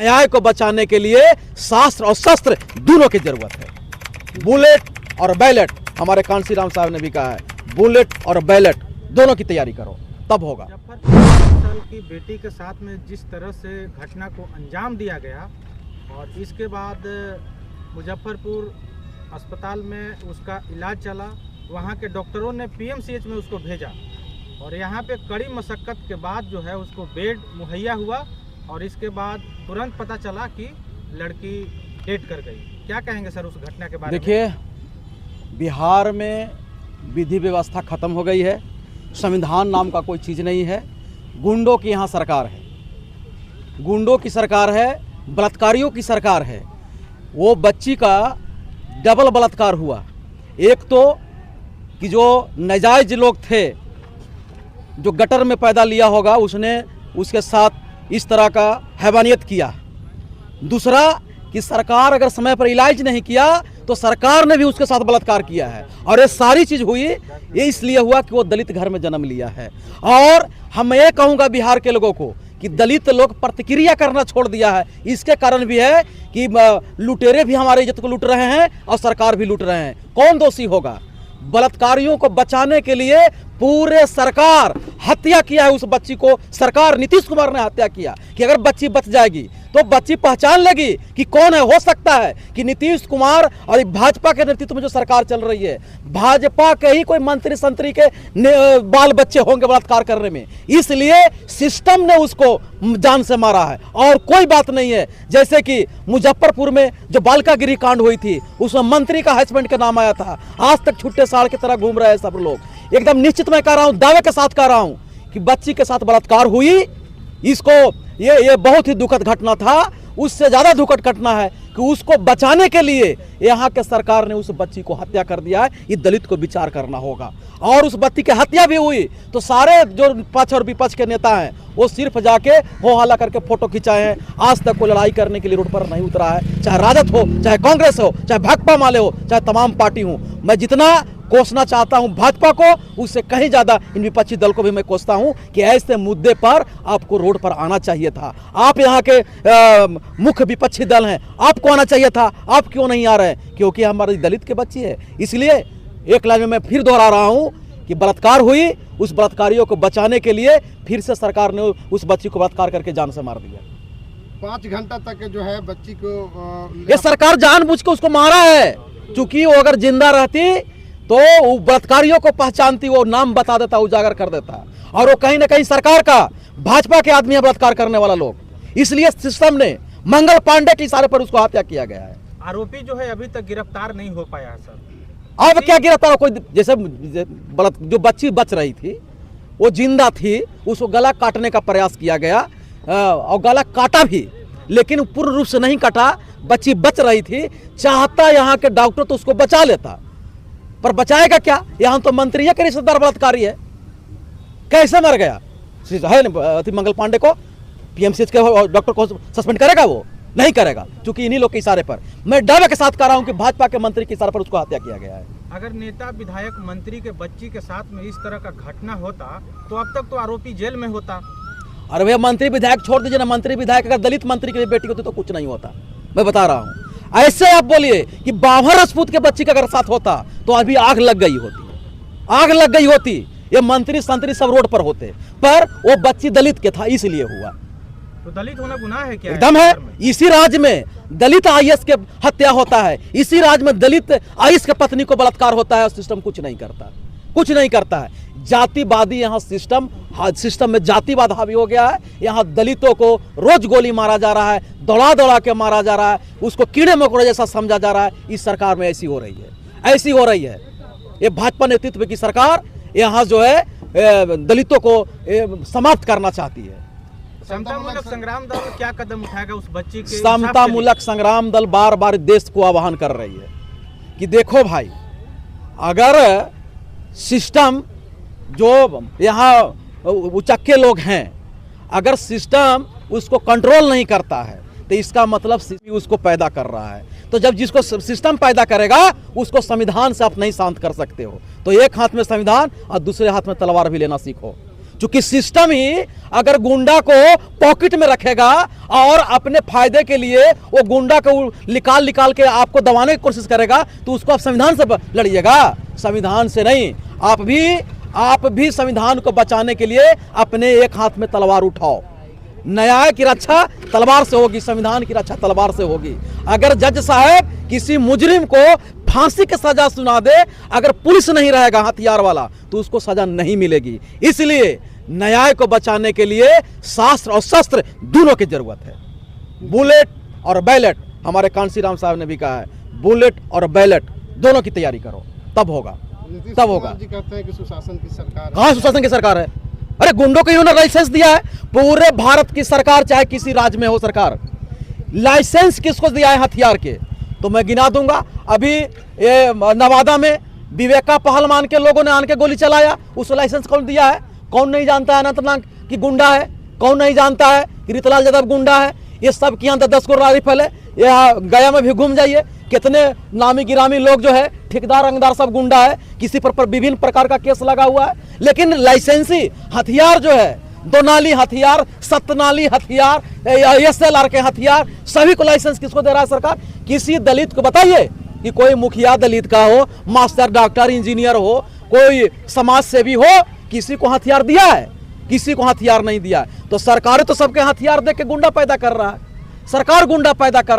न्याय को बचाने के लिए शास्त्र और शस्त्र दोनों की जरूरत है। बुलेट और बैलेट, हमारे कांसी राम साहब ने भी कहा है, बुलेट और बैलेट दोनों की तैयारी करो, तब होगा। 5 साल की बेटी के साथ में जिस तरह से घटना को अंजाम दिया गया और इसके बाद मुजफ्फरपुर अस्पताल में उसका इलाज चला, वहाँ के डॉक्टरों ने पीएमसीएच में उसको भेजा और यहाँ पे कड़ी मशक्क़त के बाद जो है उसको बेड मुहैया हुआ और इसके बाद तुरंत पता चला कि लड़की डेथ कर गई। क्या कहेंगे सर उस घटना के बारे में? देखिए, बिहार में विधि व्यवस्था खत्म हो गई है, संविधान नाम का कोई चीज़ नहीं है। गुंडों की यहाँ सरकार है, गुंडों की सरकार है, बलात्कारियों की सरकार है। वो बच्ची का डबल बलात्कार हुआ। एक तो कि जो नाजायज लोग थे, जो गटर में पैदा लिया होगा, उसने उसके साथ इस तरह का हैवानियत किया। दूसरा कि सरकार अगर समय पर इलाज नहीं किया तो सरकार ने भी उसके साथ बलात्कार किया है। और ये सारी चीज़ हुई, ये इसलिए हुआ कि वो दलित घर में जन्म लिया है। और हम ये कहूँगा बिहार के लोगों को कि दलित लोग प्रतिक्रिया करना छोड़ दिया है। इसके कारण भी है कि लुटेरे भी हमारी इज्जत को लूट रहे हैं और सरकार भी लूट रहे हैं। कौन दोषी होगा? बलात्कारियों को बचाने के लिए पूरे सरकार हत्या किया है उस बच्ची को। सरकार नीतीश कुमार ने हत्या किया कि अगर बच्ची बच जाएगी तो बच्ची पहचान लेगी कि कौन है। हो सकता है कि नीतीश कुमार और भाजपा के नेतृत्व में जो सरकार चल रही है, भाजपा के ही कोई मंत्री संतरी के बाल बच्चे होंगे बलात्कार करने में, इसलिए सिस्टम ने उसको जान से मारा है और कोई बात नहीं है। जैसे कि मुजफ्फरपुर में जो बालिकागिरी कांड हुई थी, उसमें मंत्री का हस्बैंड का नाम आया था। आज तक छुट्टे साड़ की तरह घूम रहे हैं सब लोग। एकदम निश्चित मैं कह रहा हूं, दावे के साथ कह रहा हूं कि बच्ची के साथ बलात्कार हुई। इसको ये बहुत ही दुखद घटना था। उससे ज्यादा दुखद घटना है कि उसको बचाने के लिए यहाँ के सरकार ने उस बच्ची को हत्या कर दिया है। ये दलित को विचार करना होगा। और उस बच्ची की हत्या भी हुई तो सारे जो पक्ष और विपक्ष के नेता हैं वो सिर्फ जाके हो हल्ला करके फोटो खिंचाए हैं। आज तक कोई लड़ाई करने के लिए रोड पर नहीं उतरा है, चाहे राजद हो, चाहे कांग्रेस हो, चाहे भाकपा माले हो, चाहे तमाम पार्टी हो। मैं जितना कोसना चाहता हूं भाजपा को, उससे कहीं ज्यादा इन विपक्षी दल को भी मैं कोसता हूं कि ऐसे मुद्दे पर आपको रोड पर आना चाहिए था। आप यहां के मुख्य विपक्षी दल हैं, आपको आना चाहिए था। आप क्यों नहीं आ रहे हैं? क्योंकि हमारी दलित की बच्ची है। इसलिए एक लाइन में मैं फिर दोहरा रहा हूं कि बलात्कार हुई, उस बलात्कारियों को बचाने के लिए फिर से सरकार ने उस बच्ची को बलात्कार करके जान से मार दिया। 5 घंटा तक जो है बच्ची को ये सरकार जानबूझ के उसको मारा है। चूंकि वो अगर जिंदा रहती तो बलात्कारियों को पहचानती, वो नाम बता देता, उजागर कर देता। और वो कहीं ना कहीं सरकार का, भाजपा के आदमी है बलात्कार करने वाला लोग। इसलिए सिस्टम ने मंगल पांडे के इशारे पर उसको हत्या किया गया है। आरोपी जो है अभी तक गिरफ्तार नहीं हो पाया है सर। अब क्या गिरफ्तार? कोई जैसे जो बच्ची बच रही थी, वो जिंदा थी, उसको गला काटने का प्रयास किया गया और गला काटा भी, लेकिन पूर्ण रूप से नहीं काटा। बच्ची बच रही थी, चाहता यहाँ के डॉक्टर तो उसको बचा लेता, पर बचाएगा क्या? यहाँ तो मंत्री है कि रिश्तेदार बलात्कारी है। कैसे मर गया है? मंगल पांडे को पीएमसीएच के डॉक्टर को सस्पेंड करेगा? वो नहीं करेगा, क्योंकि इन्हीं लोग के इशारे पर। मैं दावे के साथ कह रहा हूं कि भाजपा के मंत्री के इशारे पर उसको हत्या किया गया है। अगर नेता विधायक मंत्री के बच्ची के साथ में इस तरह का घटना होता तो अब तक तो आरोपी जेल में होता। अरे भैया, मंत्री विधायक छोड़ दीजिए ना। मंत्री विधायक अगर दलित मंत्री की बेटी होती तो कुछ नहीं होता। मैं बता रहा हूँ। ऐसे आप बोलिए कि बाबर राजपूत के बच्ची का अगर साथ होता तो अभी आग लग गई होती, आग लग गई होती। ये मंत्री संतरी सब रोड पर होते, पर वो बच्ची दलित के था इसलिए हुआ। तो दलित होना गुनाह है क्या? एकदम है। इसी राज्य में दलित आईएएस के हत्या होता है, इसी राज्य में दलित आईएएस के पत्नी को बलात्कार होता है और सिस्टम कुछ नहीं करता, कुछ नहीं करता है। जातिवादी यहाँ सिस्टम में जातिवाद हावी हो गया है। यहाँ दलितों को रोज गोली मारा जा रहा है, दौड़ा दौड़ा के मारा जा रहा है, उसको कीड़े मकोड़े जैसा समझा जा रहा है। इस सरकार में ऐसी हो रही है, ऐसी हो रही है। ये भाजपा नेतृत्व की सरकार यहाँ जो है दलितों को समाप्त करना चाहती है। समतामूलक संग्राम दल क्या कदम उठाएगा उस बच्ची के? समतामूलक संग्राम दल बार बार देश को आह्वान कर रही है कि देखो भाई, अगर सिस्टम जो यहाँ उचक्के लोग हैं, अगर सिस्टम उसको कंट्रोल नहीं करता है तो इसका मतलब उसको पैदा कर रहा है। तो जब जिसको सिस्टम पैदा करेगा उसको संविधान से आप नहीं शांत कर सकते हो। तो एक हाथ में संविधान और दूसरे हाथ में तलवार भी लेना सीखो। चूंकि सिस्टम ही अगर गुंडा को पॉकेट में रखेगा और अपने फायदे के लिए वो गुंडा को निकाल के आपको दबाने की कोशिश करेगा, तो उसको आप संविधान से लड़िएगा, संविधान से नहीं। आप भी संविधान को बचाने के लिए अपने एक हाथ में तलवार उठाओ। न्याय की रक्षा तलवार से होगी, संविधान की रक्षा तलवार से होगी। अगर जज साहब किसी मुजरिम को फांसी की सजा सुना दे, अगर पुलिस नहीं रहेगा हथियार वाला, तो उसको सजा नहीं मिलेगी। इसलिए न्याय को बचाने के लिए शास्त्र और शस्त्र दोनों की जरूरत है। बुलेट और बैलेट, हमारे कांशीराम साहब ने भी कहा है, बुलेट और बैलेट दोनों की तैयारी करो, तब होगा। तब होगा। जी कहते हैं कि सुशासन की सरकार है। हाँ, सुशासन की सरकार है। अरे गुंडों को इन्होंने लाइसेंस दिया है। पूरे भारत की सरकार, चाहे किसी राज्य में हो सरकार, लाइसेंस किसको दिया है हथियार के? तो मैं गिना दूंगा। अभी ये नवादा में विवेका पहलवान के लोगों ने आन के गोली चलाया, उस लाइसेंस कौन दिया है? कौन नहीं जानता है अनंतनाग की गुंडा है? कौन नहीं जानता है कि रितलाल यादव गुंडा है? ये सब की यहाँ 10 करोड़ राइफल है। यहाँ गया में भी घूम जाइए, कितने नामी गिरामी लोग जो है, ठेकेदार रंगदार सब गुंडा है, किसी पर विभिन्न प्रकार का केस लगा हुआ है। लेकिन लाइसेंसी हथियार जो है, 2 नाली हथियार, 7 नाली हथियार, SLR के हथियार, सभी को लाइसेंस किसको दे रहा है सरकार? किसी दलित को बताइए कि कोई मुखिया दलित का हो, मास्टर, डॉक्टर, इंजीनियर हो, कोई समाज सेवी हो, किसी को हथियार दिया है? किसी को हथियार नहीं दिया है। तो सरकार तो सबके हथियार दे के गुंडा पैदा कर रहा है। सरकार गुंडा पैदा कर